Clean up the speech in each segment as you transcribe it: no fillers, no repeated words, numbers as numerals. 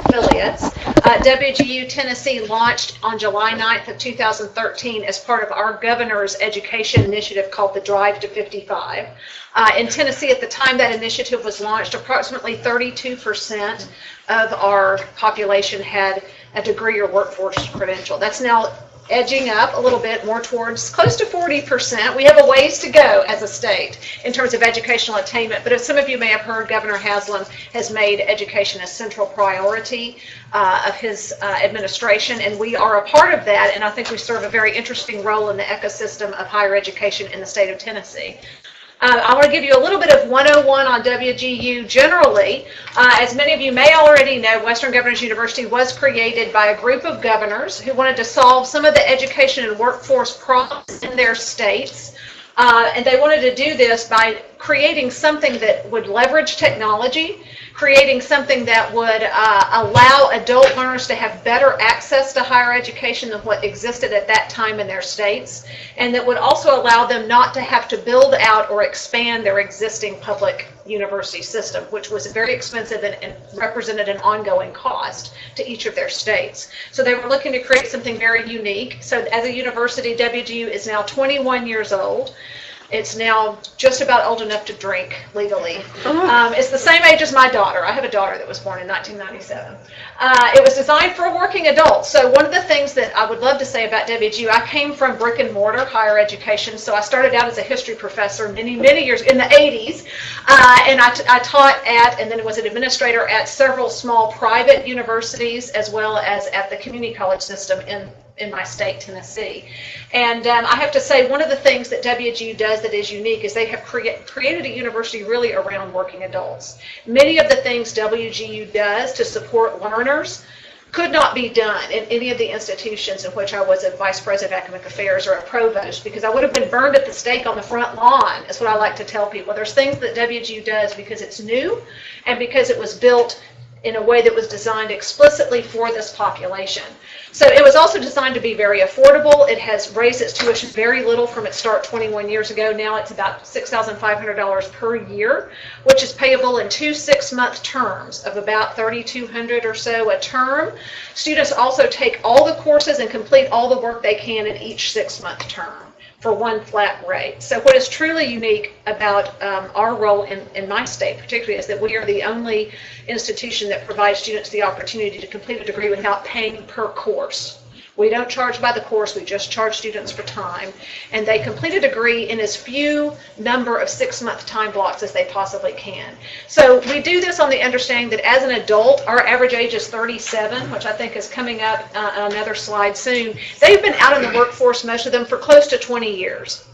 affiliates. WGU Tennessee launched on July 9th of 2013 as part of our governor's education initiative called the Drive to 55. In Tennessee, at the time that initiative was launched, approximately 32% of our population had a degree or workforce credential. That's now edging up a little bit more towards close to 40%. We have a ways to go as a state in terms of educational attainment, but as some of you may have heard, Governor Haslam has made education a central priority of his administration, and we are a part of that, and I think we serve a very interesting role in the ecosystem of higher education in the state of Tennessee. I want to give you a little bit of 101 on WGU generally. As many of you may already know, Western Governors University was created by a group of governors who wanted to solve some of the education and workforce problems in their states. And they wanted to do this by creating something that would leverage technology, creating something that would allow adult learners to have better access to higher education than what existed at that time in their states, and that would also allow them not to have to build out or expand their existing public university system, which was very expensive and represented an ongoing cost to each of their states. So they were looking to create something very unique. So as a university, WGU is now 21 years old. It's now just about old enough to drink legally. It's the same age as my daughter. I have a daughter that was born in 1997. It was designed for working adults. So one of the things that I would love to say about WGU, I came from brick and mortar higher education. So I started out as a history professor many years in the 80s. And I taught at, and then was an administrator at several small private universities, as well as at the community college system in my state, Tennessee. And I have to say, one of the things that WGU does that is unique is they have created a university really around working adults. Many of the things WGU does to support learners could not be done in any of the institutions in which I was a vice president of academic affairs or a provost, because I would have been burned at the stake on the front lawn, is what I like to tell people. There's things that WGU does because it's new and because it was built in a way that was designed explicitly for this population. So it was also designed to be very affordable. It has raised its tuition very little from its start 21 years ago. Now it's about $6,500 per year, which is payable in 2 6-month terms of about $3,200 or so a term. Students also take all the courses and complete all the work they can in each 6-month term for one flat rate. So what is truly unique about our role in my state particularly is that we are the only institution that provides students the opportunity to complete a degree without paying per course. We don't charge by the course, we just charge students for time, and they complete a degree in as few number of 6-month time blocks as they possibly can. So we do this on the understanding that as an adult, our average age is 37, which I think is coming up on another slide soon. They've been out in the workforce, most of them, for close to 20 years.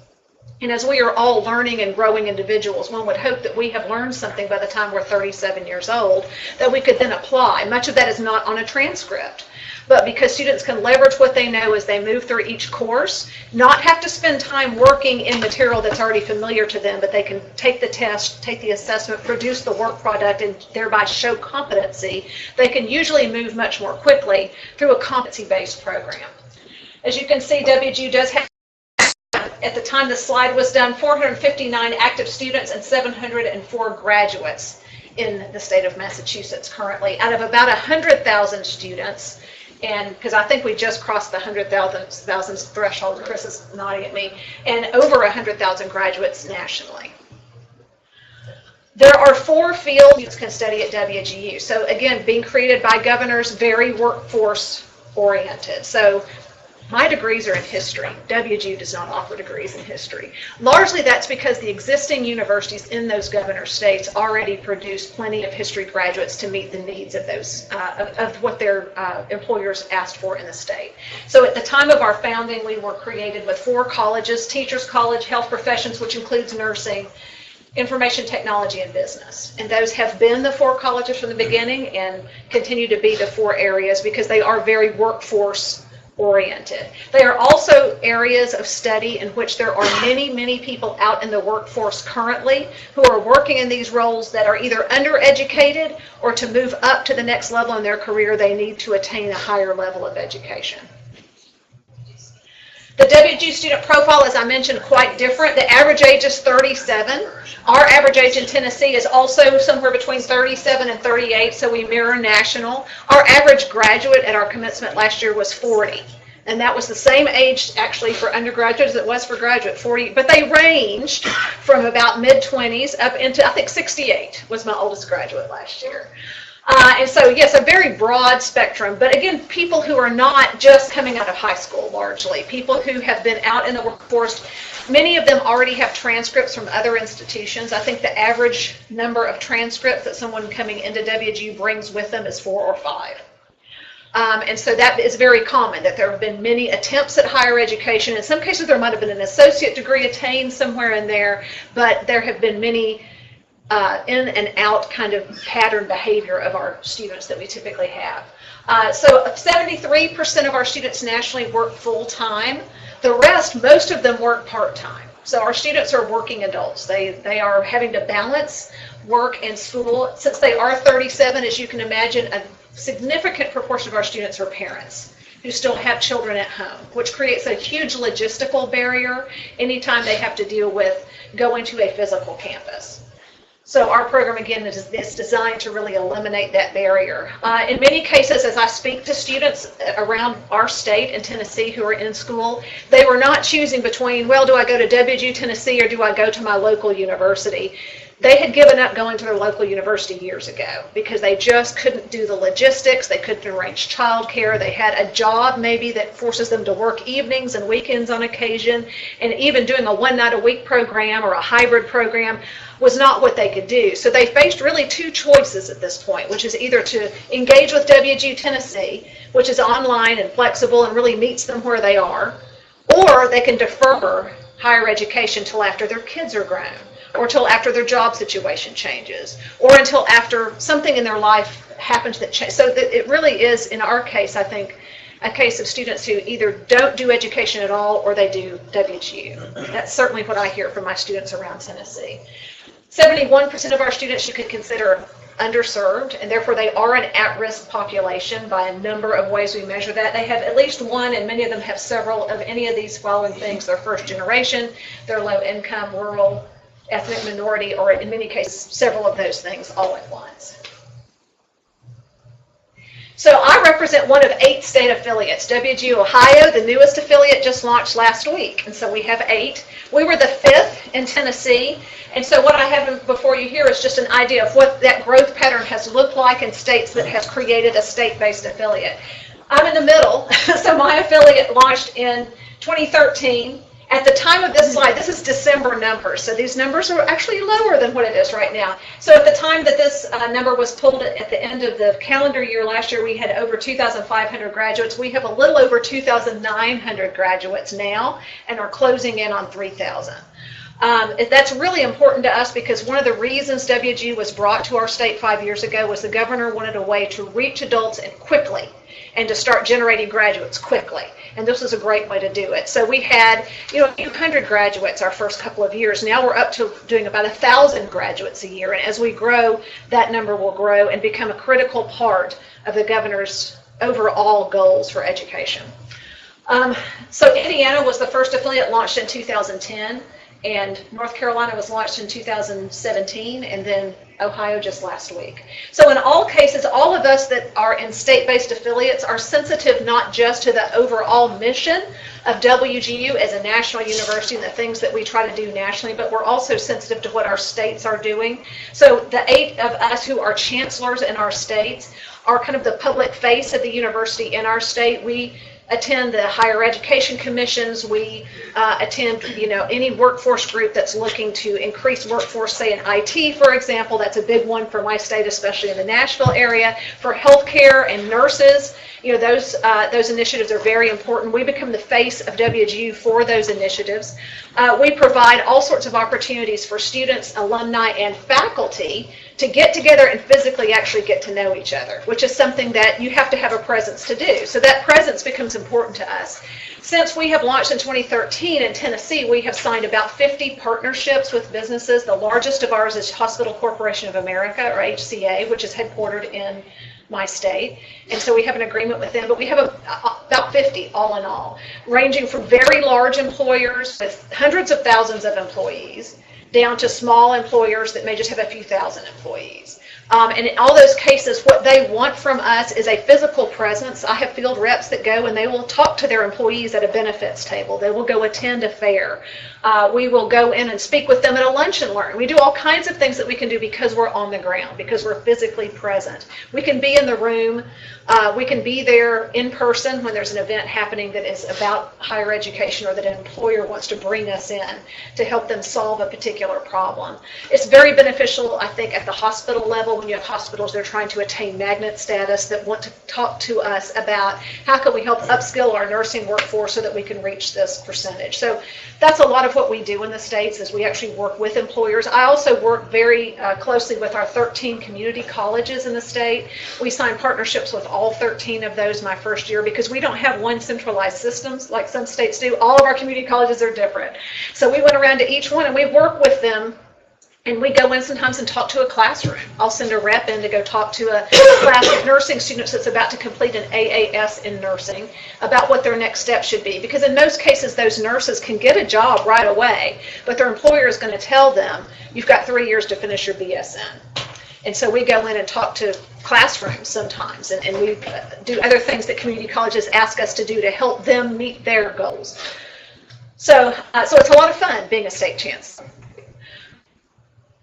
And as we are all learning and growing individuals, one would hope that we have learned something by the time we're 37 years old that we could then apply. Much of that is not on a transcript. But because students can leverage what they know as they move through each course, not have to spend time working in material that's already familiar to them, but they can take the test, take the assessment, produce the work product, and thereby show competency, they can usually move much more quickly through a competency-based program. As you can see, WGU does have, at the time the slide was done, 459 active students and 704 graduates in the state of Massachusetts currently, out of about 100,000 students. And because I think we just crossed the 100,000 threshold, Chris is nodding at me, and over 100,000 graduates nationally. There are 4 fields you can study at WGU. So again, being created by governors, very workforce oriented. So my degrees are in history. WGU does not offer degrees in history. Largely that's because the existing universities in those governor states already produce plenty of history graduates to meet the needs of those of what their employers asked for in the state. So at the time of our founding, we were created with 4 colleges: Teachers College, Health Professions, which includes nursing, Information Technology, and Business. And those have been the 4 colleges from the beginning and continue to be the 4 areas because they are very workforce oriented. They are also areas of study in which there are many people out in the workforce currently who are working in these roles that are either undereducated, or to move up to the next level in their career they need to attain a higher level of education. The WGU Student Profile, as I mentioned, quite different. The average age is 37. Our average age in Tennessee is also somewhere between 37 and 38, so we mirror national. Our average graduate at our commencement last year was 40. And that was the same age, actually, for undergraduates as it was for graduate, 40. But they ranged from about mid-20s up into, I think, 68 was my oldest graduate last year. And so, yes, a very broad spectrum. But again, people who are not just coming out of high school, largely. People who have been out in the workforce. Many of them already have transcripts from other institutions. I think the average number of transcripts that someone coming into WGU brings with them is 4 or 5. And so that is very common, that there have been many attempts at higher education. In some cases, there might have been an associate degree attained somewhere in there, but there have been many in and out kind of pattern behavior of our students that we typically have. So 73% of our students nationally work full-time. The rest, most of them work part-time. So our students are working adults. They are having to balance work and school. Since they are 37, as you can imagine, a significant proportion of our students are parents who still have children at home, which creates a huge logistical barrier anytime they have to deal with going to a physical campus. So our program, again, is designed to really eliminate that barrier. In many cases, as I speak to students around our state in Tennessee who are in school, they were not choosing between, well, do I go to WGU Tennessee or do I go to my local university? They had given up going to their local university years ago because they just couldn't do the logistics. They couldn't arrange childcare. They had a job maybe that forces them to work evenings and weekends on occasion, and even doing a one-night-a-week program or a hybrid program was not what they could do. So they faced really two choices at this point, which is either to engage with WGU Tennessee, which is online and flexible and really meets them where they are, or they can defer higher education till after their kids are grown, or till after their job situation changes, or until after something in their life happens that changes. So that it really is, in our case, I think, a case of students who either don't do education at all or they do WGU. That's certainly what I hear from my students around Tennessee. 71% of our students you could consider underserved, and therefore they are an at-risk population by a number of ways we measure that. They have at least one, and many of them have several of any of these following things. They're first generation, they're low income, rural, ethnic minority, or in many cases, several of those things all at once. So I represent one of 8 state affiliates. WGU Ohio, the newest affiliate, just launched last week, and so we have 8. We were the 5th in Tennessee, and so what I have before you here is just an idea of what that growth pattern has looked like in states that has created a state-based affiliate. I'm in the middle, so my affiliate launched in 2013. At the time of this slide, this is December numbers, so these numbers are actually lower than what it is right now. So at the time that this number was pulled at the end of the calendar year last year, we had over 2,500 graduates. We have a little over 2,900 graduates now and are closing in on 3,000. That's really important to us because one of the reasons WGU was brought to our state 5 years ago was the governor wanted a way to reach adults and quickly and to start generating graduates quickly. And this was a great way to do it. So we had, a few hundred graduates our first couple of years. Now we're up to doing about 1,000 graduates a year. And as we grow, that number will grow and become a critical part of the governor's overall goals for education. So Indiana was the first affiliate, launched in 2010. And North Carolina was launched in 2017, and then Ohio just last week. So in all cases, all of us that are in state-based affiliates are sensitive not just to the overall mission of WGU as a national university and the things that we try to do nationally, but we're also sensitive to what our states are doing. So the 8 of us who are chancellors in our states are kind of the public face of the university in our state. We attend the higher education commissions. We attend, any workforce group that's looking to increase workforce, say in IT, for example. That's a big one for my state, especially in the Nashville area. For healthcare and nurses, those initiatives are very important. We become the face of WGU for those initiatives. We provide all sorts of opportunities for students, alumni, and faculty to get together and physically actually get to know each other, which is something that you have to have a presence to do. So that presence becomes important to us. Since we have launched in 2013 in Tennessee, we have signed about 50 partnerships with businesses. The largest of ours is Hospital Corporation of America, or HCA, which is headquartered in my state, and so we have an agreement with them, but we have about 50 all in all, ranging from very large employers with hundreds of thousands of employees down to small employers that may just have a few thousand employees. And in all those cases, what they want from us is a physical presence. I have field reps that go and they will talk to their employees at a benefits table. They will go attend a fair. We will go in and speak with them at a lunch and learn. We do all kinds of things that we can do because we're on the ground, because we're physically present. We can be in the room. We can be there in person when there's an event happening that is about higher education or that an employer wants to bring us in to help them solve a particular problem. It's very beneficial, I think, at the hospital level when you have hospitals that are trying to attain magnet status that want to talk to us about how can we help upskill our nursing workforce so that we can reach this percentage. So that's a lot of what we do in the States is we actually work with employers. I also work very closely with our 13 community colleges in the state. We sign partnerships with all 13 of those my first year because we don't have one centralized systems like some states do. All of our community colleges are different. So we went around to each one and we work with them. And we go in sometimes and talk to a classroom. I'll send a rep in to go talk to a class of nursing students that's about to complete an AAS in nursing about what their next step should be. Because in most cases, those nurses can get a job right away, but their employer is going to tell them, you've got 3 years to finish your BSN. And so we go in and talk to classrooms sometimes, and we do other things that community colleges ask us to do to help them meet their goals. So it's a lot of fun being a state chancellor.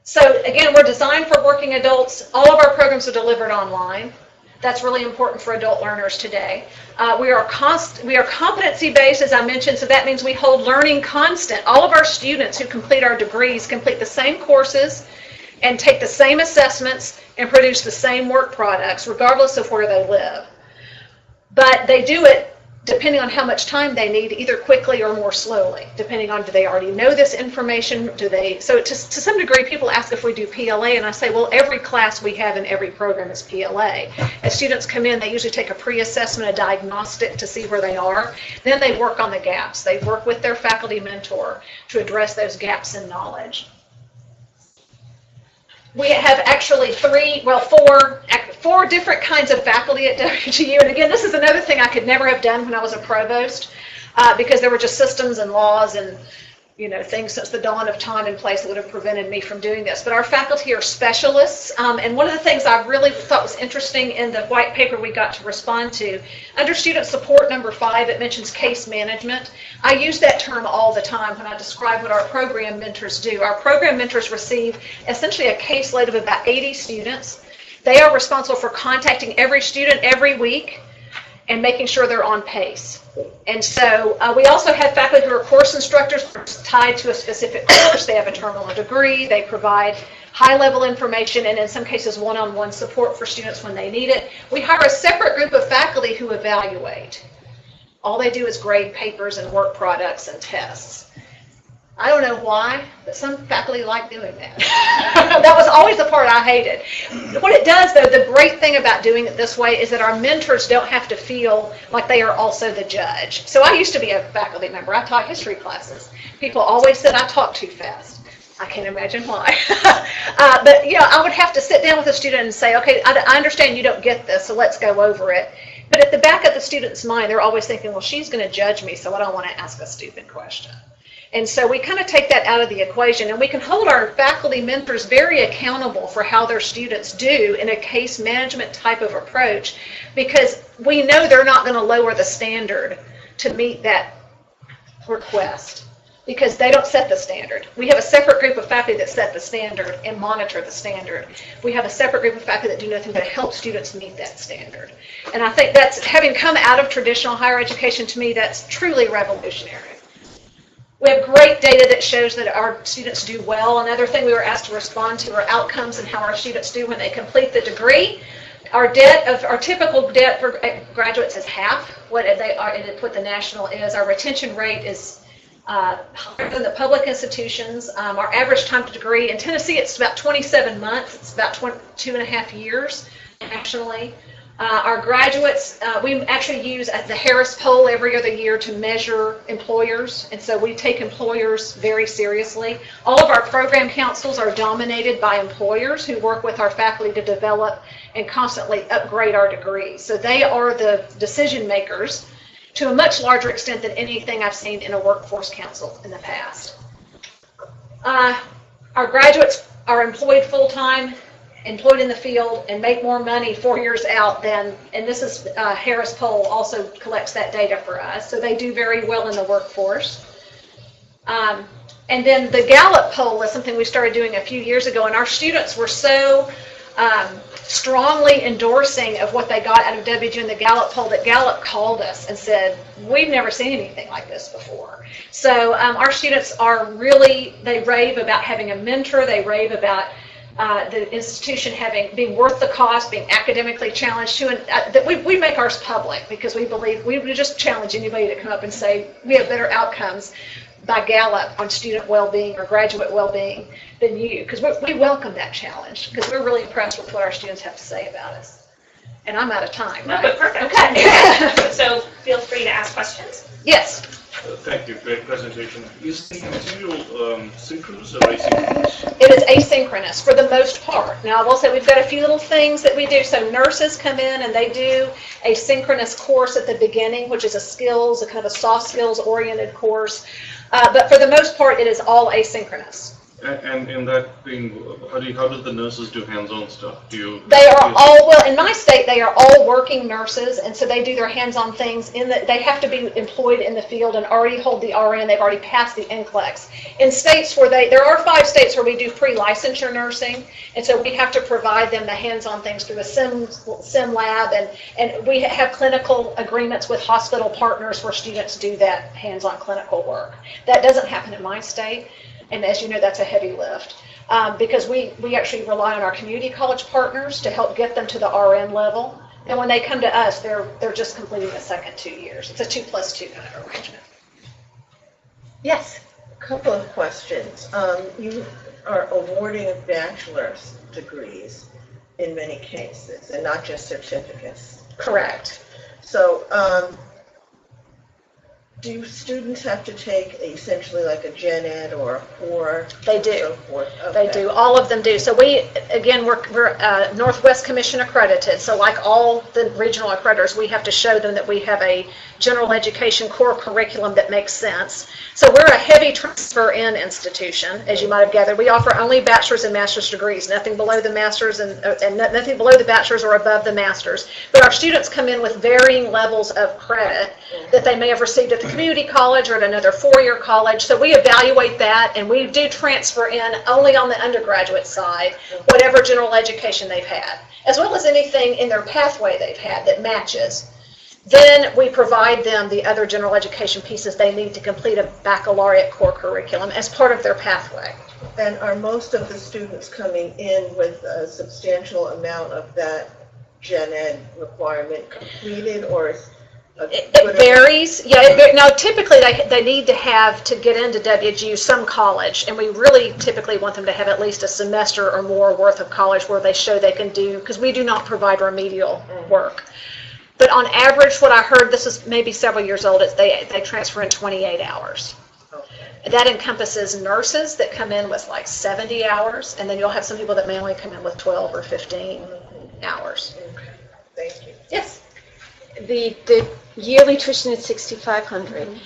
So again, we're designed for working adults. All of our programs are delivered online. That's really important for adult learners today. We are competency-based, as I mentioned, so that means we hold learning constant. All of our students who complete our degrees complete the same courses and take the same assessments and produce the same work products, regardless of where they live. But they do it depending on how much time they need, either quickly or more slowly, depending on do they already know this information, so to some degree people ask if we do PLA, and I say, well, every class we have in every program is PLA. As students come in, they usually take a pre-assessment, a diagnostic to see where they are, then they work on the gaps. They work with their faculty mentor to address those gaps in knowledge. We have actually four different kinds of faculty at WGU. And again, this is another thing I could never have done when I was a provost because there were just systems and laws and things since the dawn of time in place that would have prevented me from doing this. But our faculty are specialists. And one of the things I really thought was interesting in the white paper we got to respond to, under student support number 5, it mentions case management. I use that term all the time when I describe what our program mentors do. Our program mentors receive essentially a caseload of about 80 students. They are responsible for contacting every student every week and making sure they're on pace. And so we also have faculty who are course instructors tied to a specific course. They have a terminal degree. They provide high-level information and in some cases one-on-one support for students when they need it. We hire a separate group of faculty who evaluate. All they do is grade papers and work products and tests. I don't know why, but some faculty like doing that. That was always the part I hated. What it does, though, the great thing about doing it this way is that our mentors don't have to feel like they are also the judge. So I used to be a faculty member. I taught history classes. People always said I talk too fast. I can't imagine why. But, I would have to sit down with a student and say, okay, I understand you don't get this, so let's go over it. But at the back of the student's mind, they're always thinking, well, she's going to judge me, so I don't want to ask a stupid question. And so we kind of take that out of the equation, and we can hold our faculty mentors very accountable for how their students do in a case management type of approach, because we know they're not going to lower the standard to meet that request, because they don't set the standard. We have a separate group of faculty that set the standard and monitor the standard. We have a separate group of faculty that do nothing but help students meet that standard. And I think that's, having come out of traditional higher education, to me, that's truly revolutionary. We have great data that shows that our students do well. Another thing we were asked to respond to are outcomes and how our students do when they complete the degree. Our typical debt for graduates is half what they are, and what the national is. Our retention rate is higher than the public institutions. Our average time to degree in Tennessee, it's about 27 months. It's about 2.5 years nationally. Our graduates, we actually use the Harris Poll every other year to measure employers, and so we take employers very seriously. All of our program councils are dominated by employers who work with our faculty to develop and constantly upgrade our degrees. So they are the decision makers to a much larger extent than anything I've seen in a workforce council in the past. Our graduates are employed full-time, employed in the field, and make more money 4 years out than, and this is Harris Poll also collects that data for us, so they do very well in the workforce. And then the Gallup poll is something we started doing a few years ago, and our students were so strongly endorsing of what they got out of WGU in the Gallup poll that Gallup called us and said, we've never seen anything like this before. So our students are really, they rave about having a mentor, they rave about the institution being worth the cost, being academically challenged too, and that we make ours public because we believe we would just challenge anybody to come up and say we have better outcomes by Gallup on student well-being or graduate well-being than you, because we welcome that challenge because we're really impressed with what our students have to say about us. And I'm out of time, right? No, but perfect. Okay. So feel free to ask questions. Yes. Thank you. Great presentation. Is the material synchronous or asynchronous? It is asynchronous for the most part. Now, I will say we've got a few little things that we do. So nurses come in and they do a synchronous course at the beginning, which is a kind of a soft skills oriented course. But for the most part, it is all asynchronous. And in that thing, how does the nurses do hands-on stuff? They are all, well, in my state, they are all working nurses, and so they do their hands-on things they have to be employed in the field and already hold the RN, they've already passed the NCLEX. In states where there are 5 states where we do pre-licensure nursing, and so we have to provide them the hands-on things through a sim lab, and we have clinical agreements with hospital partners where students do that hands-on clinical work. That doesn't happen in my state. And as you know, that's a heavy lift because we actually rely on our community college partners to help get them to the RN level. And when they come to us, they're just completing the second 2 years. It's a 2+2 kind of arrangement. Yes? A couple of questions. You are awarding bachelor's degrees in many cases and not just certificates. Correct. So do students have to take essentially like a gen ed or a core? They do. So forth? Okay. They do. All of them do. So we're Northwest Commission accredited. So like all the regional accreditors, we have to show them that we have a general education core curriculum that makes sense. So we're a heavy transfer in institution, as you might have gathered. We offer only bachelor's and master's degrees, nothing below the master's and nothing below the bachelor's or above the master's. But our students come in with varying levels of credit that they may have received at the community college or at another 4-year college. So we evaluate that, and we do transfer in only on the undergraduate side whatever general education they've had, as well as anything in their pathway they've had that matches. Then we provide them the other general education pieces they need to complete a baccalaureate core curriculum as part of their pathway. And are most of the students coming in with a substantial amount of that gen ed requirement completed, or is it varies. Yeah, now typically they need to have, to get into WGU, some college, and we really typically want them to have at least a semester or more worth of college where they show they can do, because we do not provide remedial work. But on average, what I heard, this is maybe several years old, is they transfer in 28 hours. Okay. That encompasses nurses that come in with like 70 hours, and then you'll have some people that may only come in with 12 or 15 hours. Okay. Thank you. Yes. The yearly tuition is $6,500.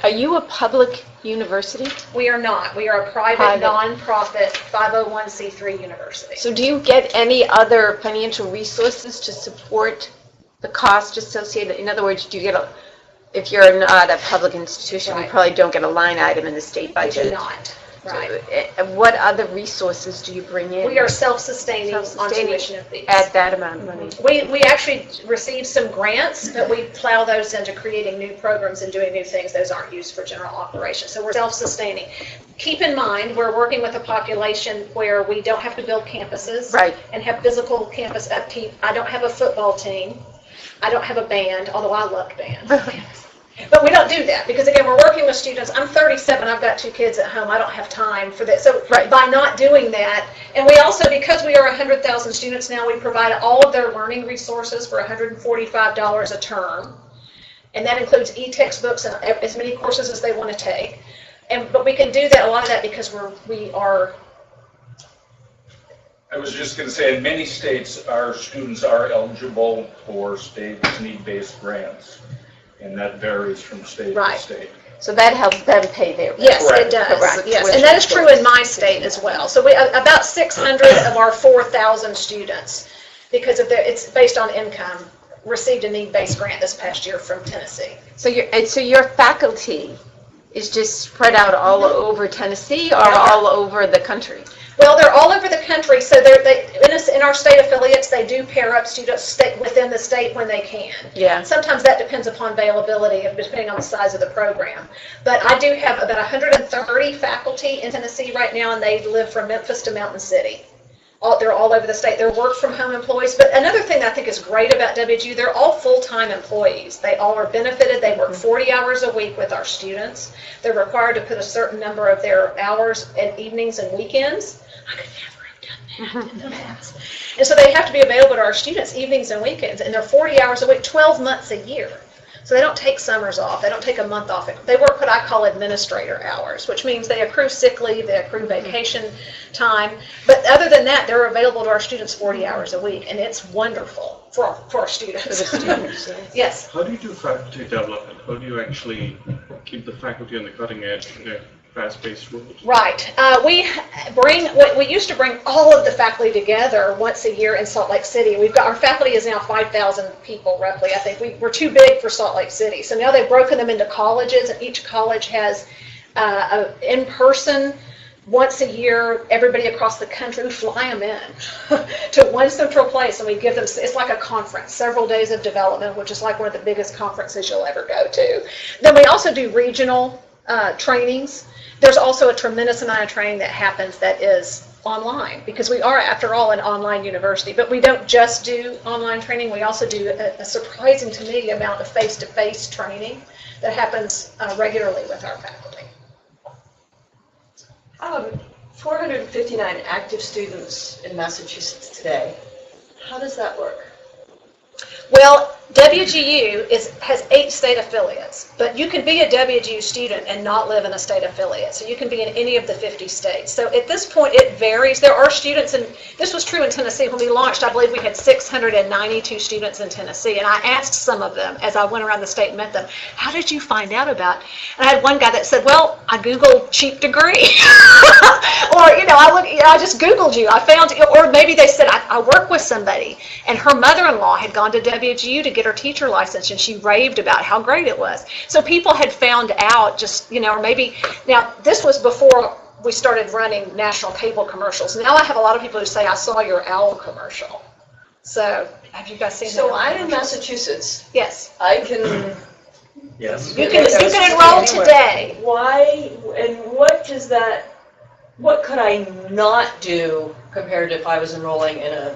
Are you a public university? We are not. We are a private. Non-profit 501c3 university. So do you get any other financial resources to support the cost associated? In other words, do you get if you're not a public institution, Right. You probably don't get a line item in the state budget. We do not. Right. So, what other resources do you bring in? We are self-sustaining on tuition fees. At that amount of money. We actually receive some grants, but we plow those into creating new programs and doing new things. Those aren't used for general operations. So we're self-sustaining. Keep in mind, we're working with a population where we don't have to build campuses and have physical campus upkeep. I don't have a football team. I don't have a band, although I love bands. But we don't do that because, again, we're working with students. I'm 37. I've got 2 kids at home. I don't have time for this. So by not doing that, and we also, because we are 100,000 students now, we provide all of their learning resources for $145 a term. And that includes e-textbooks and as many courses as they want to take. But we can do that, a lot of that, because we are. I was just going to say, in many states, our students are eligible for state need-based grants, and that varies from state to state. So that helps them pay their bills. Yes, it does. Correct. Yes, and that is true in my state as well. So about 600 of our 4,000 students, because of it's based on income, received a need-based grant this past year from Tennessee. So your faculty is just spread out all over Tennessee or all over the country? Well, they're all over the country, so in our state affiliates, they do pair up students within the state when they can. Yeah. Sometimes that depends upon availability, depending on the size of the program. But I do have about 130 faculty in Tennessee right now, and they live from Memphis to Mountain City. They're all over the state. They're work-from-home employees. But another thing that I think is great about WGU, they're all full-time employees. They all are benefited. They work 40 hours a week with our students. They're required to put a certain number of their hours and evenings and weekends. I could never have done that in the past. And so they have to be available to our students evenings and weekends, and they're 40 hours a week, 12 months a year. So they don't take summers off. They don't take a month off. They work what I call administrator hours, which means they accrue sick leave, they accrue vacation time. But other than that, they're available to our students 40 hours a week, and it's wonderful for our students. Yes. How do you do faculty development? How do you actually keep the faculty on the cutting edge in a fast-paced world? Right. We used to bring all of the faculty together once a year in Salt Lake City. Our faculty is now 5,000 people roughly. I think we're too big for Salt Lake City. So now they've broken them into colleges, and each college has an in-person, once a year, everybody across the country, we fly them in to one central place, and we give them, it's like a conference, several days of development, which is like one of the biggest conferences you'll ever go to. Then we also do regional trainings. There's also a tremendous amount of training that happens that is online, because we are, after all, an online university. But we don't just do online training. We also do a surprising to me amount of face-to-face training that happens regularly with our faculty. 459 active students in Massachusetts today. How does that work? Well, WGU has 8 state affiliates, but you can be a WGU student and not live in a state affiliate. So you can be in any of the 50 states. So at this point, it varies. There are students, and this was true in Tennessee. When we launched, I believe we had 692 students in Tennessee, and I asked some of them as I went around the state and met them, how did you find out about it? And I had one guy that said, well, I Googled cheap degree. Or, I just Googled you. I found, or maybe they said, I work with somebody, and her mother-in-law had gone to WGU to get her teacher license, and she raved about how great it was. So people had found out just, or maybe, now this was before we started running national cable commercials. Now I have a lot of people who say, I saw your OWL commercial. So have you guys seen that? So I'm in Massachusetts. Yes. I can... Yes. You can enroll today. Why, and what could I not do compared to if I was enrolling in a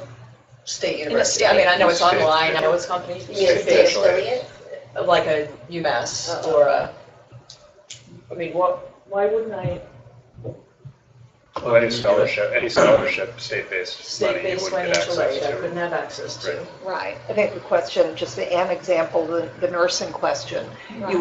state university? I mean, I know it's online, I know it's company based, like a UMass or why wouldn't I? Well, any scholarship, state-based money, you State-based wouldn't get financial access aid, I to. couldn't have access to. Right. I think the question, just an example, the nursing question, Right. it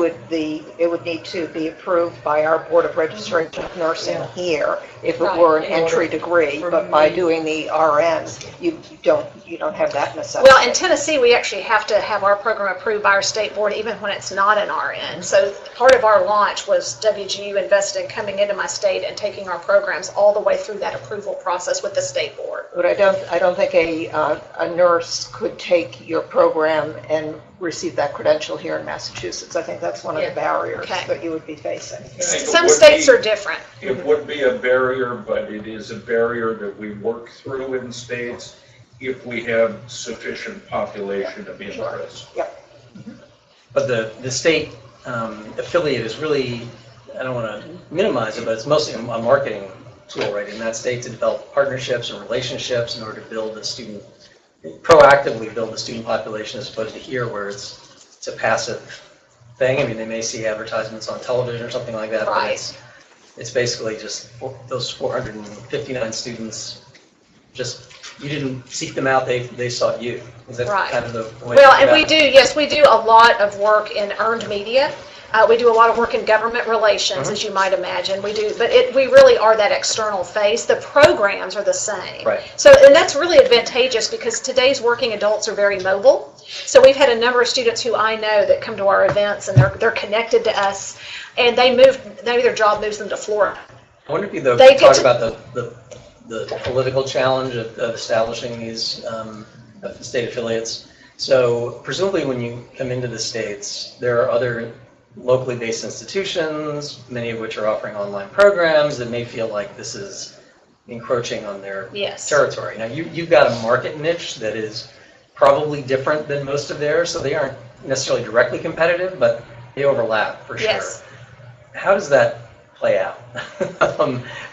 would need to be approved by our Board of Registration of Nursing here if it Right. were an In order entry degree, for but by me- doing the RN, you don't have that necessity. Well, in Tennessee, we actually have to have our program approved by our state board, even when it's not an RN. So part of our launch was WGU invested in coming into my state and taking our programs all the way through that approval process with the state board. But I don't think a nurse could take your program and receive that credential here in Massachusetts. I think that's one of the barriers Okay. that you would be facing. Some states are different. It would be a barrier, but it is a barrier that we work through in states if we have sufficient population of interest. Yep. But the state affiliate is really, I don't want to minimize it, but it's mostly a marketing tool, right, in that state to develop partnerships and relationships in order to build the student, proactively build the student population, as opposed to here where it's a passive thing. I mean, they may see advertisements on television or something like that, but Right. it's basically just those 459 students, just, you didn't seek them out, they sought you. Is that Right. kind of the way? Well, to and look at it? yes, we do a lot of work in earned media. We do a lot of work in government relations, as you might imagine. We do, but we really are that external face. The programs are the same. Right. So, and that's really advantageous because today's working adults are very mobile. So we've had a number of students who I know that come to our events and they're connected to us, and maybe their job moves them to Florida. I wonder if you They get talk to- about the political challenge of establishing these state affiliates. So presumably when you come into the states, there are other locally based institutions, many of which are offering online programs that may feel like this is encroaching on their Yes. territory. Now you've got a market niche that is probably different than most of theirs, so they aren't necessarily directly competitive, but they overlap for sure. Yes. How does that play out?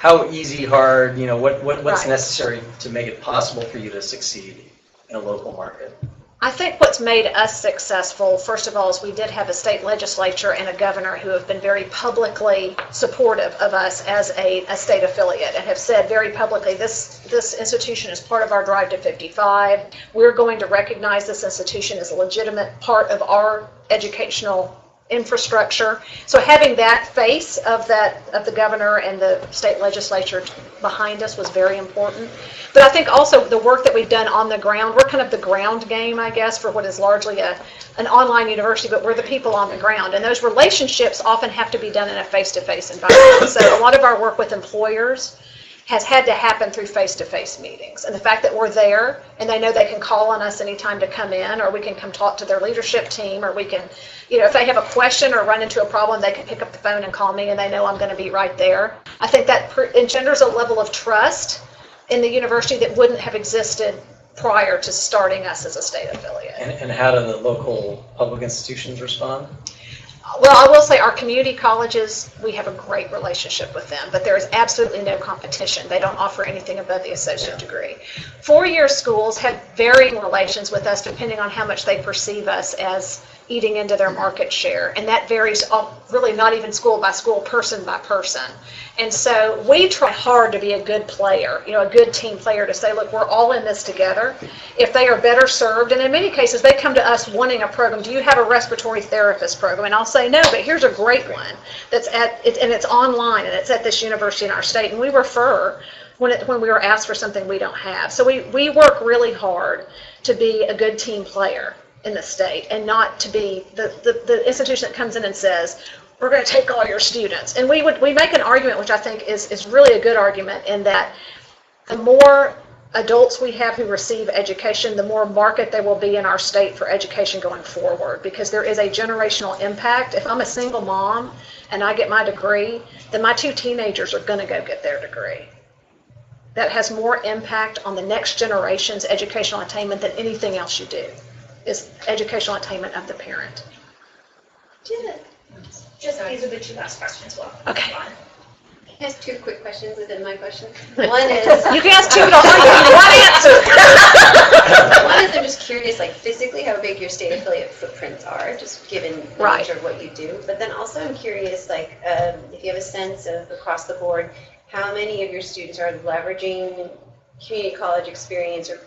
How easy, hard, what's Right. necessary to make it possible for you to succeed in a local market? I think what's made us successful, first of all, is we did have a state legislature and a governor who have been very publicly supportive of us as a state affiliate and have said very publicly, this institution is part of our Drive to 55. We're going to recognize this institution as a legitimate part of our educational infrastructure. So having that face of the governor and the state legislature behind us was very important. But I think also the work that we've done on the ground, we're kind of the ground game, I guess, for what is largely an online university, but we're the people on the ground. And those relationships often have to be done in a face-to-face environment. So a lot of our work with employers has had to happen through face-to-face meetings. And the fact that we're there and they know they can call on us anytime to come in, or we can come talk to their leadership team, or we can, if they have a question or run into a problem, they can pick up the phone and call me and they know I'm going to be right there. I think that engenders a level of trust in the university that wouldn't have existed prior to starting us as a state affiliate. And how do the local public institutions respond? Well, I will say our community colleges, we have a great relationship with them, but there is absolutely no competition. They don't offer anything above the associate degree. Four-year schools have varying relations with us depending on how much they perceive us as eating into their market share, and that varies really not even school by school, person by person. And so we try hard to be a good player, a good team player, to say, look, we're all in this together. If they are better served, and in many cases they come to us wanting a program, do you have a respiratory therapist program? And I'll say no, but here's a great one that's and it's online and it's at this university in our state, and we refer when we were asked for something we don't have. So we work really hard to be a good team player in the state, and not to be the institution that comes in and says, we're going to take all your students. And we make an argument, which I think is really a good argument, in that the more adults we have who receive education, the more market there will be in our state for education going forward, because there is a generational impact. If I'm a single mom and I get my degree, then my two teenagers are going to go get their degree. That has more impact on the next generation's educational attainment than anything else you do, is educational attainment of the parent. Just these are the two last questions. Well, Okay. I have two quick questions within my question. One is... You can ask two, but I'll give you one answer. One is I'm just curious, like physically, how big your state affiliate footprints are, just given the Right. nature of what you do. But then also I'm curious, like, if you have a sense of across the board, how many of your students are leveraging community college experience, or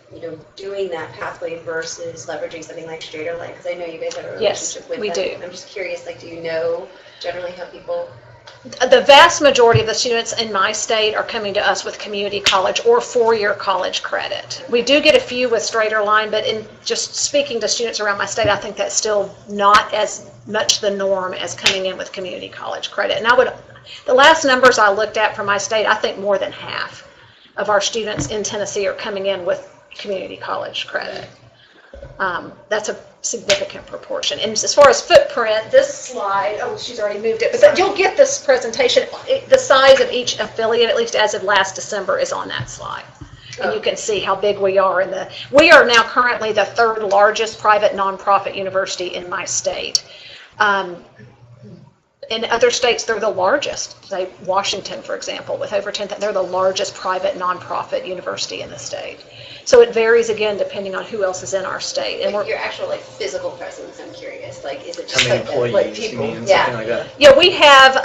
doing that pathway versus leveraging something like Straighter Line? Because I know you guys have a Yes, relationship with we them. do. I'm just curious, like, do you know generally how people... The vast majority of the students in my state are coming to us with community college or four-year college credit. We do get a few with Straighter Line, but in just speaking to students around my state, I think that's still not as much the norm as coming in with community college credit. And the last numbers I looked at for my state, I think more than half of our students in Tennessee are coming in with community college credit. That's a significant proportion. And as far as footprint, this slide, she's already moved it, but you'll get this presentation. The size of each affiliate, at least as of last December, is on that slide. And you can see how big we are. We are now currently the third largest private nonprofit university in my state. in other states, they're the largest. Say Washington, for example, with over 10,000, they're the largest private nonprofit university in the state. So it varies again depending on who else is in our state. And Like your actual like physical presence, I'm curious. Like, is it just How many like, like employees, you people? mean, Yeah. something like that? yeah, we have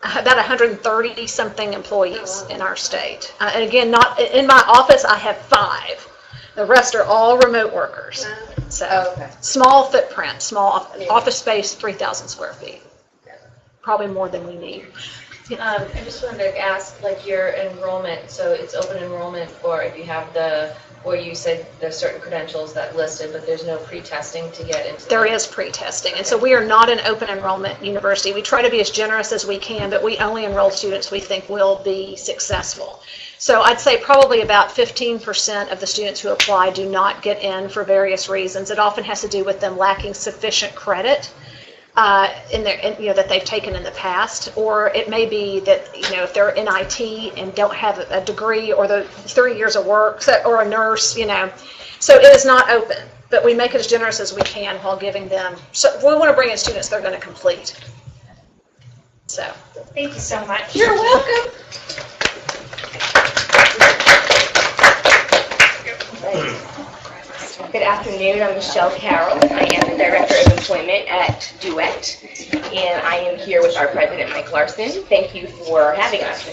about 130 something employees in our state. And again, not in my office, I have 5. The rest are all remote workers. So Okay. small footprint, small office space, 3,000 square feet. Probably more than we need. I just wanted to ask, like your enrollment, so it's open enrollment for if you have where you said there's certain credentials that listed, but there's no pre-testing to get into. There is pre-testing, and so we are not an open enrollment university. We try to be as generous as we can, but we only enroll students we think will be successful. So I'd say probably about 15% of the students who apply do not get in for various reasons. It often has to do with them lacking sufficient credit that they've taken in the past, or it may be that if they're in IT and don't have a degree or the 3 years of work, or a nurse, so it is not open. But we make it as generous as we can while giving them. So we want to bring in students they're going to complete. So Thank you so much. you're welcome. Good afternoon, I'm Michelle Carroll. I am the Director of Employment at Duet, and I am here with our President, Mike Larson. Thank you for having us.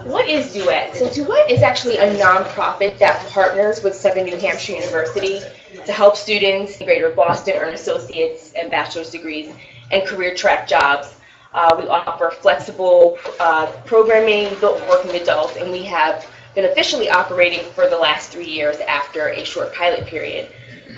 What is Duet? So Duet is actually a nonprofit that partners with Southern New Hampshire University to help students in Greater Boston earn associate's and bachelor's degrees and career track jobs. We offer flexible programming built for working adults, and we have been officially operating for the last 3 years after a short pilot period.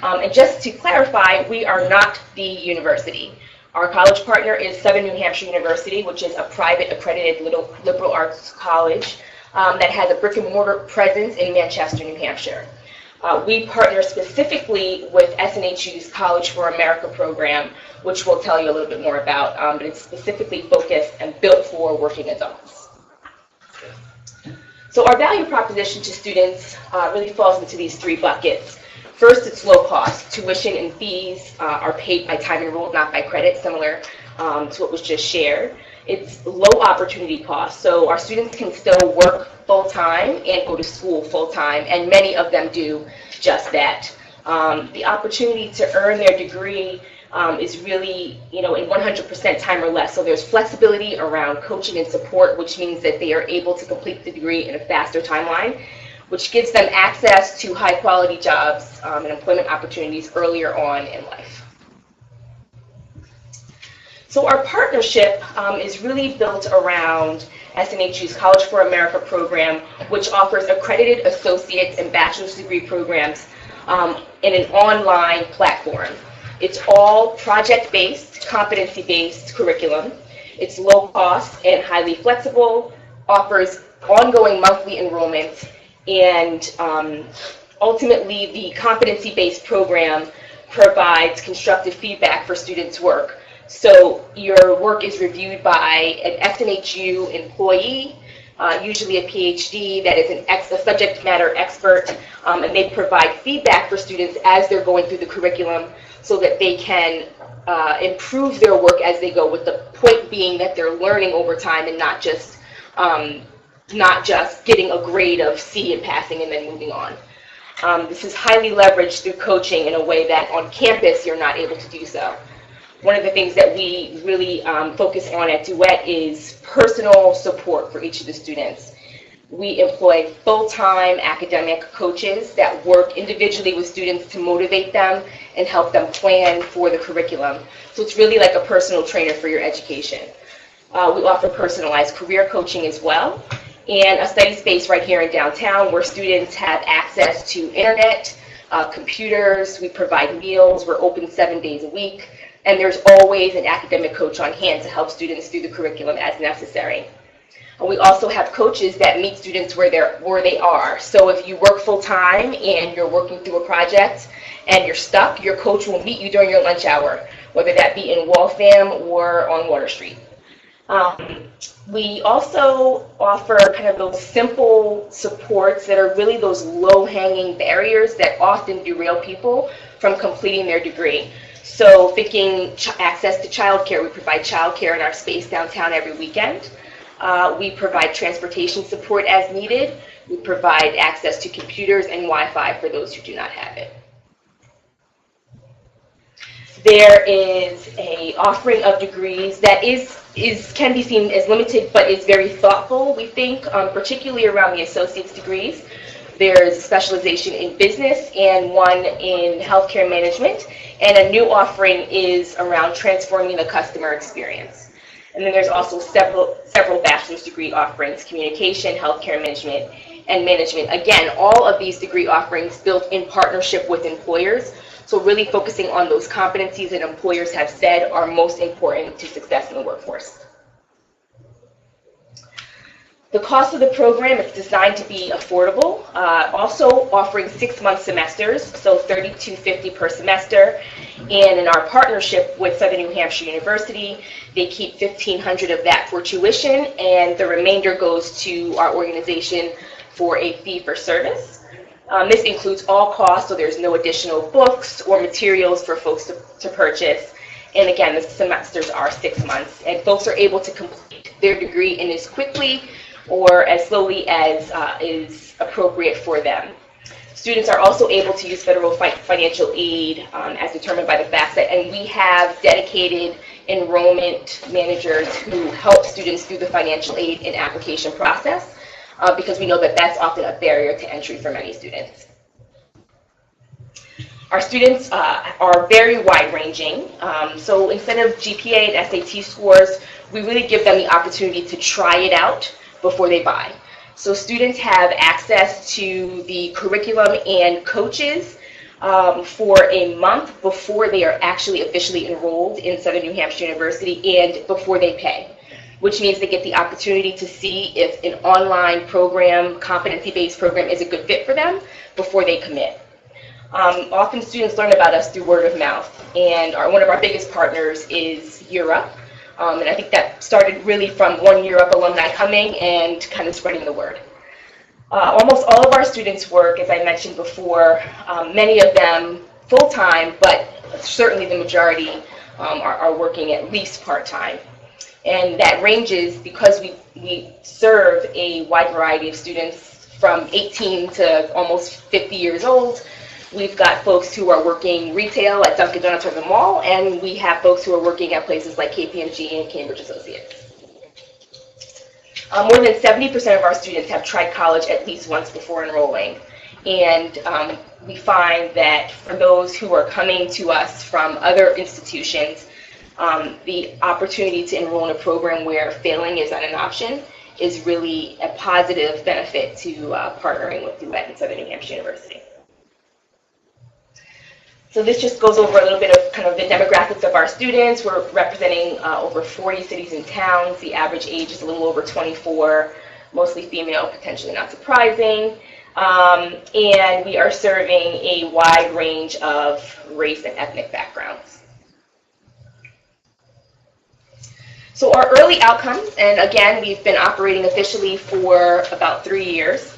And just to clarify, we are not the university. Our college partner is Southern New Hampshire University, which is a private accredited liberal arts college that has a brick and mortar presence in Manchester, New Hampshire. We partner specifically with SNHU's College for America program, which we'll tell you a little bit more about, but it's specifically focused and built for working adults. So our value proposition to students really falls into these 3 buckets. First, it's low cost. Tuition and fees are paid by time enrolled, not by credit, similar to what was just shared. It's low opportunity cost, so our students can still work full-time and go to school full-time, and many of them do just that. The opportunity to earn their degree is really, in 100% time or less. So there's flexibility around coaching and support, which means that they are able to complete the degree in a faster timeline, which gives them access to high-quality jobs and employment opportunities earlier on in life. So our partnership is really built around SNHU's College for America program, which offers accredited associate's and bachelor's degree programs in an online platform. It's all project-based, competency-based curriculum. It's low cost and highly flexible, offers ongoing monthly enrollment, and ultimately the competency-based program provides constructive feedback for students' work. So your work is reviewed by an SNHU employee, usually a PhD that is a subject matter expert, and they provide feedback for students as they're going through the curriculum so that they can improve their work as they go, with the point being that they're learning over time and not just getting a grade of C and passing and then moving on. This is highly leveraged through coaching in a way that on campus you're not able to do so. One of the things that we really focus on at Duet is personal support for each of the students. We employ full-time academic coaches that work individually with students to motivate them and help them plan for the curriculum. So it's really like a personal trainer for your education. We offer personalized career coaching as well, and a study space right here in downtown where students have access to internet, computers. We provide meals. We're open 7 days a week, and there's always an academic coach on hand to help students through the curriculum as necessary. We also have coaches that meet students where they are. So if you work full-time and you're working through a project and you're stuck, your coach will meet you during your lunch hour, whether that be in Waltham or on Water Street. We also offer kind of those simple supports that are really those low-hanging barriers that often derail people from completing their degree. So thinking access to childcare, we provide childcare in our space downtown every weekend. We provide transportation support as needed. We provide access to computers and Wi-Fi for those who do not have it. There is a offering of degrees that can be seen as limited, but is very thoughtful, we think, particularly around the associate's degrees. There's a specialization in business and one in healthcare management, and a new offering is around transforming the customer experience. And then there's also several bachelor's degree offerings: communication, healthcare management, and management. Again, all of these degree offerings built in partnership with employers. So really focusing on those competencies that employers have said are most important to success in the workforce. The cost of the program is designed to be affordable, also offering 6-month semesters, so $32.50 per semester. And in our partnership with Southern New Hampshire University, they keep $1,500 of that for tuition, and the remainder goes to our organization for a fee for service. This includes all costs, so there's no additional books or materials for folks to purchase. And again, the semesters are 6 months, and folks are able to complete their degree in as quickly or as slowly as is appropriate for them. Students are also able to use federal financial aid as determined by the FAFSA, and we have dedicated enrollment managers who help students through the financial aid and application process. Because we know that that's often a barrier to entry for many students. Our students are very wide-ranging, so instead of GPA and SAT scores, we really give them the opportunity to try it out before they buy. So students have access to the curriculum and coaches for a month before they are actually officially enrolled in Southern New Hampshire University and before they pay, which means they get the opportunity to see if an online program, competency-based program, is a good fit for them before they commit. Often students learn about us through word of mouth, and one of our biggest partners is Europe. And I think that started really from one Europe alumni coming and kind of spreading the word. Almost all of our students work, as I mentioned before, many of them full-time, but certainly the majority are working at least part-time. And that ranges because we serve a wide variety of students from 18 to almost 50 years old. We've got folks who are working retail at Dunkin' Donuts or the mall, and we have folks who are working at places like KPMG and Cambridge Associates. More than 70% of our students have tried college at least once before enrolling. And we find that for those who are coming to us from other institutions, the opportunity to enroll in a program where failing is not an option is really a positive benefit to partnering with Duet and Southern New Hampshire University. So this just goes over a little bit of kind of the demographics of our students. We're representing over 40 cities and towns. The average age is a little over 24, mostly female, potentially not surprising. And we are serving a wide range of race and ethnic backgrounds. So our early outcomes, and again, we've been operating officially for about 3 years,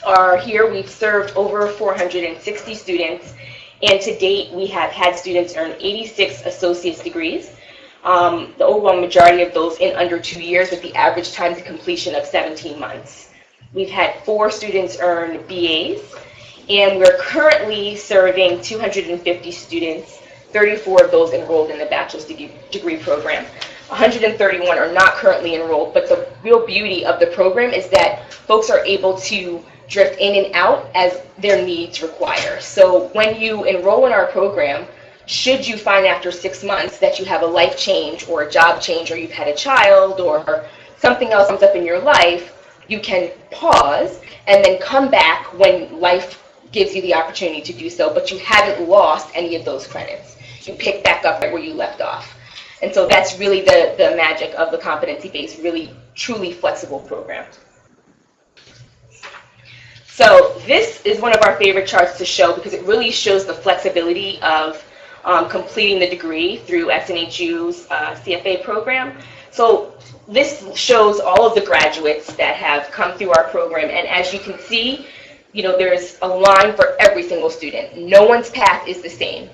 are here. We've served over 460 students, and to date, we have had students earn 86 associate's degrees. The overwhelming majority of those in under 2 years, with the average time to completion of 17 months. We've had 4 students earn BAs, and we're currently serving 250 students, 34 of those enrolled in the bachelor's degree program. 131 are not currently enrolled, but the real beauty of the program is that folks are able to drift in and out as their needs require. So when you enroll in our program, should you find after 6 months that you have a life change or a job change, or you've had a child or something else comes up in your life, you can pause and then come back when life gives you the opportunity to do so, but you haven't lost any of those credits. You pick back up right where you left off. And so that's really the magic of the competency-based, really truly flexible program. So this is one of our favorite charts to show because it really shows the flexibility of completing the degree through SNHU's CFA program. So this shows all of the graduates that have come through our program, and as you can see, you know, there's a line for every single student. No one's path is the same.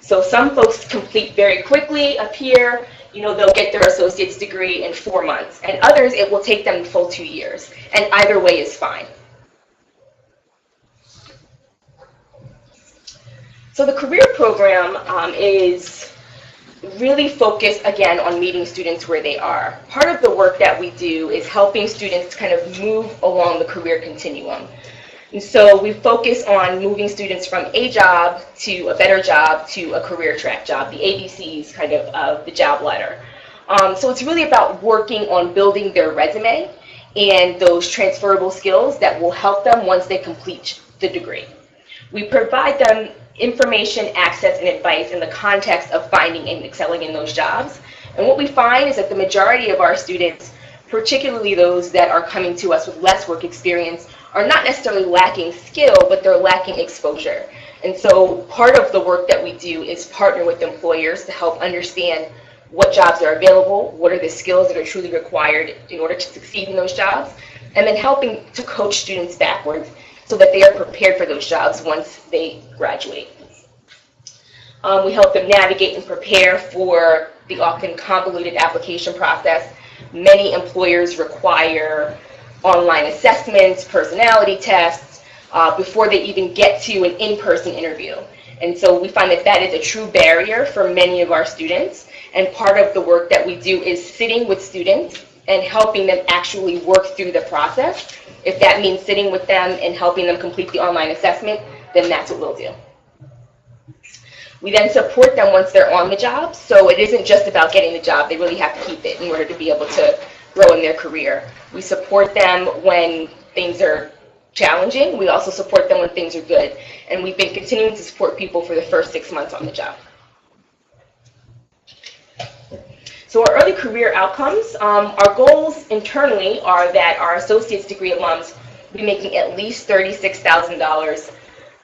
So some folks complete very quickly up here, they'll get their associate's degree in 4 months, and others, it will take them the full 2 years, and either way is fine. So the career program is really focused, again, on meeting students where they are. Part of the work that we do is helping students kind of move along the career continuum. And so we focus on moving students from a job to a better job to a career track job, the ABCs kind of the job ladder. So it's really about working on building their resume and those transferable skills that will help them once they complete the degree. We provide them information, access, and advice in the context of finding and excelling in those jobs. And what we find is that the majority of our students, particularly those that are coming to us with less work experience, are not necessarily lacking skill, but they're lacking exposure. And so part of the work that we do is partner with employers to help understand what jobs are available, what are the skills that are truly required in order to succeed in those jobs, and then helping to coach students backwards so that they are prepared for those jobs once they graduate. We help them navigate and prepare for the often convoluted application process. Many employers require online assessments, personality tests, before they even get to an in-person interview. And so we find that that is a true barrier for many of our students. And part of the work that we do is sitting with students and helping them actually work through the process. If that means sitting with them and helping them complete the online assessment, then that's what we'll do. We then support them once they're on the job. So it isn't just about getting the job. They really have to keep it in order to be able to grow in their career. We support them when things are challenging. We also support them when things are good. And we've been continuing to support people for the first 6 months on the job. So our early career outcomes, our goals internally are that our associate's degree alums be making at least $36,000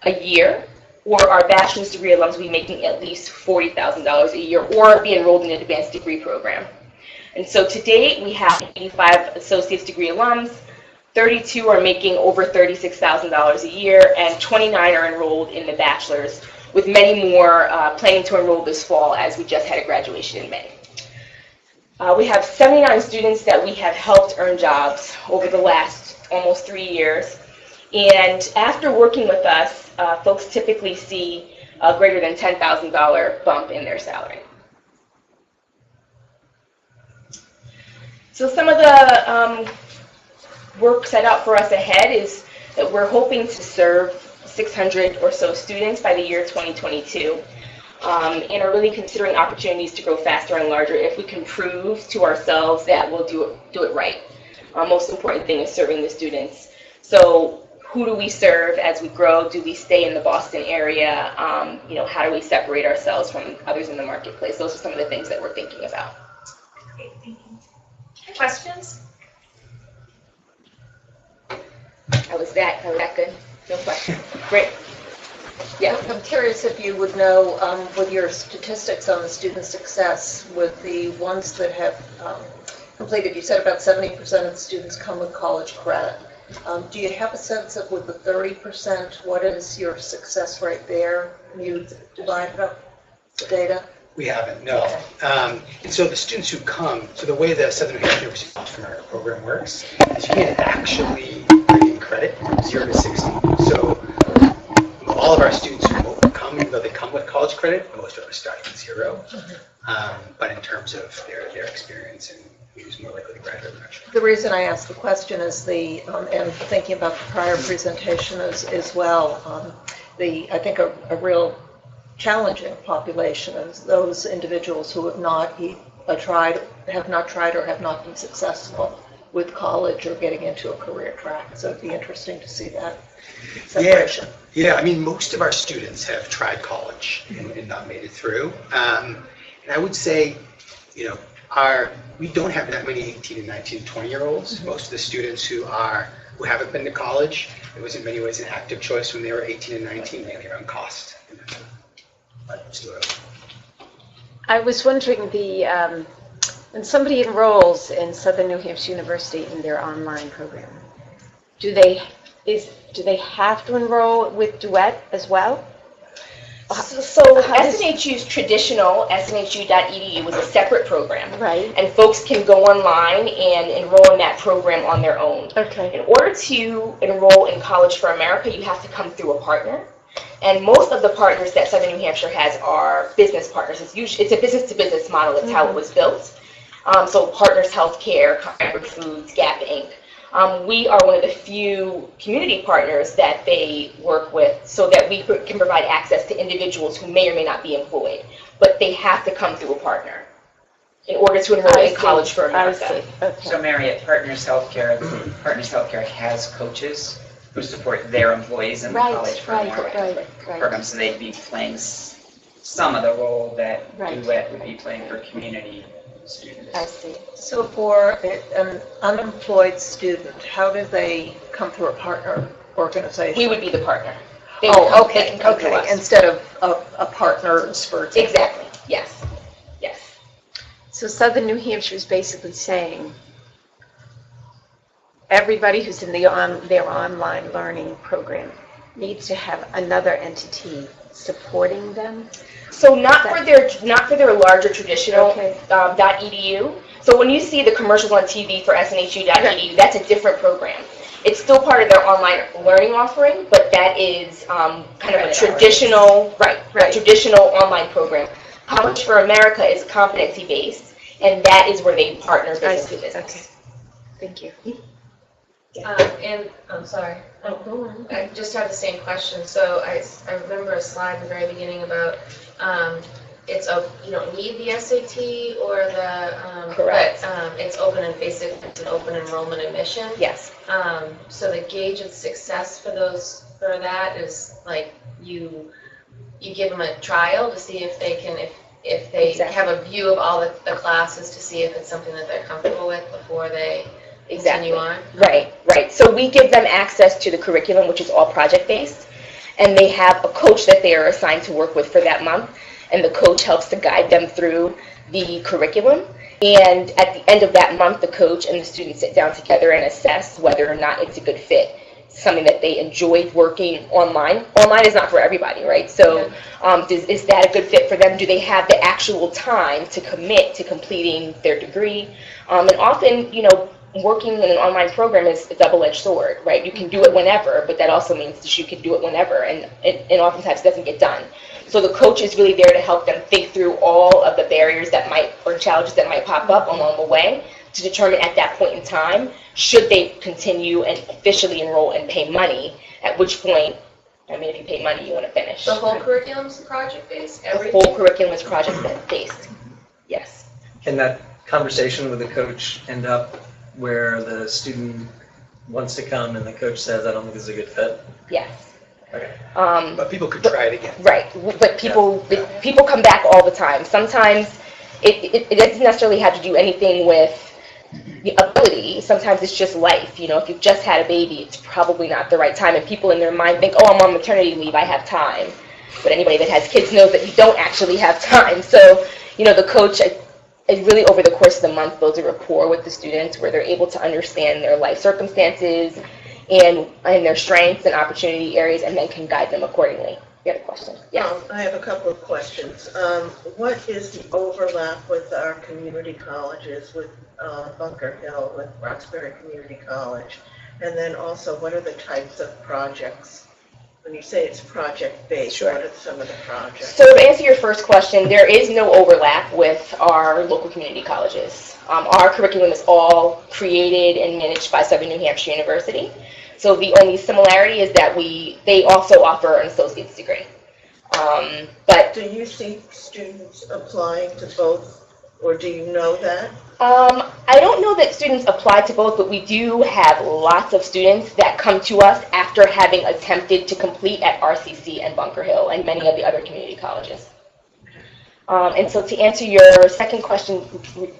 a year, or our bachelor's degree alums be making at least $40,000 a year, or be enrolled in an advanced degree program. And so to date, we have 85 associate's degree alums, 32 are making over $36,000 a year, and 29 are enrolled in the bachelor's, with many more planning to enroll this fall as we just had a graduation in May. We have 79 students that we have helped earn jobs over the last almost 3 years. And after working with us, folks typically see a greater than $10,000 bump in their salary. So some of the work set out for us ahead is that we're hoping to serve 600 or so students by the year 2022. And are really considering opportunities to grow faster and larger if we can prove to ourselves that we'll do it right. Our most important thing is serving the students. So who do we serve as we grow? Do we stay in the Boston area? How do we separate ourselves from others in the marketplace? Those are some of the things that we're thinking about. Great, thank you. Questions? How was that good? No questions. Great. Yeah. I'm curious if you would know, with your statistics on the student success, with the ones that have completed, you said about 70% of the students come with college credit. Do you have a sense of, with the 30%, what is your success rate there? You divided up the data? We haven't, no. Okay. And so the students who come, so the way the Southern New Hampshire University College of America program works is you can actually bring in credit from 0 to 60. So all of our students who come, even though they come with college credit, most of them are starting at 0. But in terms of their experience and who's more likely to graduate. The reason I asked the question is and thinking about the prior presentation as well, I think a real challenging population is those individuals who have not tried or have not been successful with college or getting into a career track. So it'd be interesting to see that separation. Yeah, I mean, most of our students have tried college and not made it through. And I would say, we don't have that many 18 and 19 and 20-year-olds. Most of the students who haven't been to college, it was in many ways an active choice when they were 18 and 19, mainly around cost. I was wondering, when somebody enrolls in Southern New Hampshire University in their online program, do they have to enroll with Duet as well? So SNHU's traditional snhu.edu was a separate program. Right. And folks can go online and enroll in that program on their own. Okay. In order to enroll in College for America, you have to come through a partner. And most of the partners that Southern New Hampshire has are business partners. It's a business-to-business model. It's how it was built. So Partners Healthcare, Concord Foods, Gap Inc. We are one of the few community partners that they work with so that we can provide access to individuals who may or may not be employed. But they have to come through a partner in order to enroll in College for America. Okay. So Marriott, Partners Healthcare has coaches who support their employees in the College for America program, so they'd be playing some of the role that Duet would be playing for community students. I see. So for an unemployed student, how do they come through a partner organization? We would be the partner. They would come, they can come through us. Instead of a partners, for example. Exactly, yes, yes. So Southern New Hampshire is basically saying everybody who's in their online learning program needs to have another entity supporting them. So not for their larger traditional .edu. So when you see the commercials on TV for snhu.edu, that's a different program. It's still part of their online learning offering, but that is kind of a traditional, traditional online program. College for America is competency based, and that is where they partner business to business. Okay. Thank you. And I'm sorry. I just have the same question. So I remember a slide in the very beginning about you don't need the SAT or the correct. But it's open and basic. It's an open enrollment admission. Yes. So the gauge of success for that is like you give them a trial to see if they can if they have a view of all the classes to see if it's something that they're comfortable with before they continue on. Right. So we give them access to the curriculum, which is all project-based, and they have a coach that they are assigned to work with for that month, and the coach helps to guide them through the curriculum. And at the end of that month, the coach and the students sit down together and assess whether or not it's a good fit. Something that they enjoyed working online. Online is not for everybody, right? So is that a good fit for them? Do they have the actual time to commit to completing their degree? And often, working in an online program is a double-edged sword, right? You can do it whenever, but that also means that you can do it whenever, and oftentimes it doesn't get done. So the coach is really there to help them think through all of the barriers or challenges that might pop up along the way to determine at that point in time, should they continue and officially enroll and pay money, at which point, if you pay money, you want to finish. The whole curriculum is project-based? The whole curriculum is project-based, yes. Can that conversation with the coach end up where the student wants to come and the coach says, I don't think this is a good fit? Yes. Okay. But people could try it again. Right, but people come back all the time. Sometimes it doesn't necessarily have to do anything with the ability. Sometimes it's just life. If you've just had a baby, it's probably not the right time. And people in their mind think, oh, I'm on maternity leave, I have time. But anybody that has kids knows that you don't actually have time. So, the coach, really over the course of the month builds a rapport with the students where they're able to understand their life circumstances and their strengths and opportunity areas, and then can guide them accordingly. You had a question? Yeah. I have a couple of questions. What is the overlap with our community colleges, with Bunker Hill, with Roxbury Community College? And then also, what are the types of projects? When you say it's project-based, what are some of the projects? So to answer your first question, there is no overlap with our local community colleges. Our curriculum is all created and managed by Southern New Hampshire University. So the only similarity is that they also offer an associate's degree. But do you see students applying to both, or do you know that? I don't know that students apply to both, but we do have lots of students that come to us after having attempted to complete at RCC and Bunker Hill and many of the other community colleges. And so to answer your second question,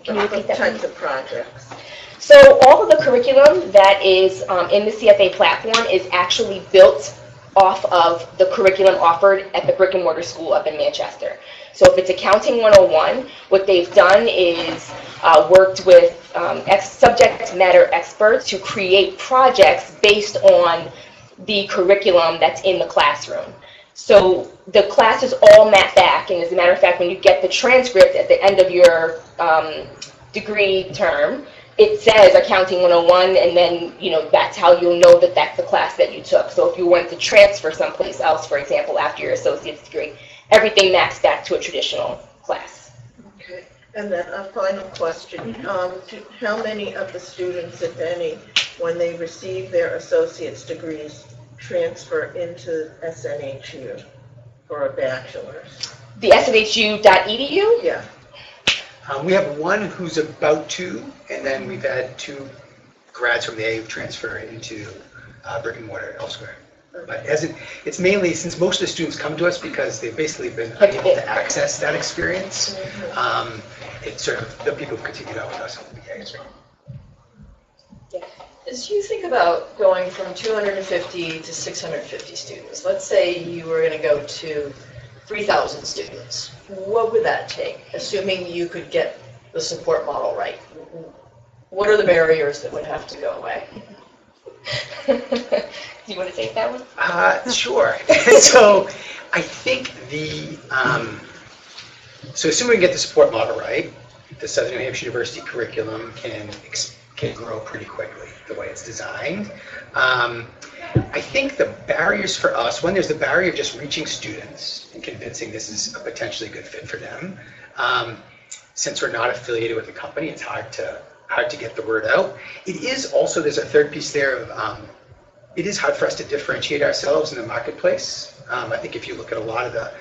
can you repeat that? Types of projects. So all of the curriculum that is in the CFA platform is actually built off of the curriculum offered at the brick and mortar school up in Manchester. So if it's Accounting 101, what they've done is worked with subject matter experts to create projects based on the curriculum that's in the classroom. So the classes all map back, and as a matter of fact, when you get the transcript at the end of your degree term, it says Accounting 101, and then, you know, that's how you'll know that that's the class that you took. So if you went to transfer someplace else, for example, after your associate's degree, everything maps back to a traditional class. Okay, and then a final question. How many of the students, if any, when they receive their associate's degrees, transfer into SNHU for a bachelor's? The snhu.edu? Yeah. We have one who's about to, and then we've had 2 grads from the A who transfer into brick and mortar elsewhere. But it's mainly, since most of the students come to us because they've basically been unable to access that experience, it's sort of the people who continue out with us. As you think about going from 250 to 650 students, let's say you were going to go to 3,000 students, what would that take, assuming you could get the support model right? What are the barriers that would have to go away? Do you want to take that one? Sure. So I think so assuming we get the support model right, the Southern New Hampshire University curriculum can grow pretty quickly the way it's designed. I think the barriers for us, one, there's the barrier of just reaching students and convincing this is a potentially good fit for them. Since we're not affiliated with the company, it's hard to get the word out. It is also, there's a third piece there of, it is hard for us to differentiate ourselves in the marketplace. I think if you look at a lot of the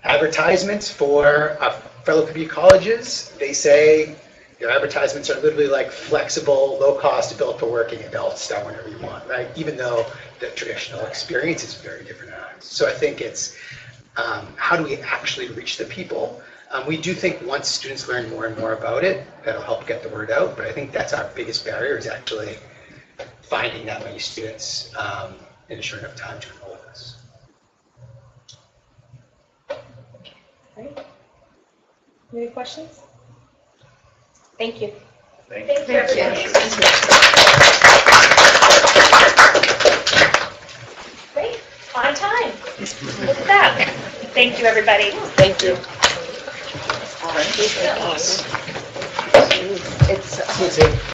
advertisements for fellow community colleges, they say your advertisements are literally like flexible, low cost, built for working adults, start whenever you want, right? Even though the traditional experience is very different than ours. So I think it's how do we actually reach the people? We do think once students learn more and more about it, that'll help get the word out. But I think that's our biggest barrier, is actually finding that many students in a short enough time to enroll with us. Right. Any questions? Thank you. Thank you. Thank you. Great, on time. Look at that. Thank you, everybody. Thank you. It's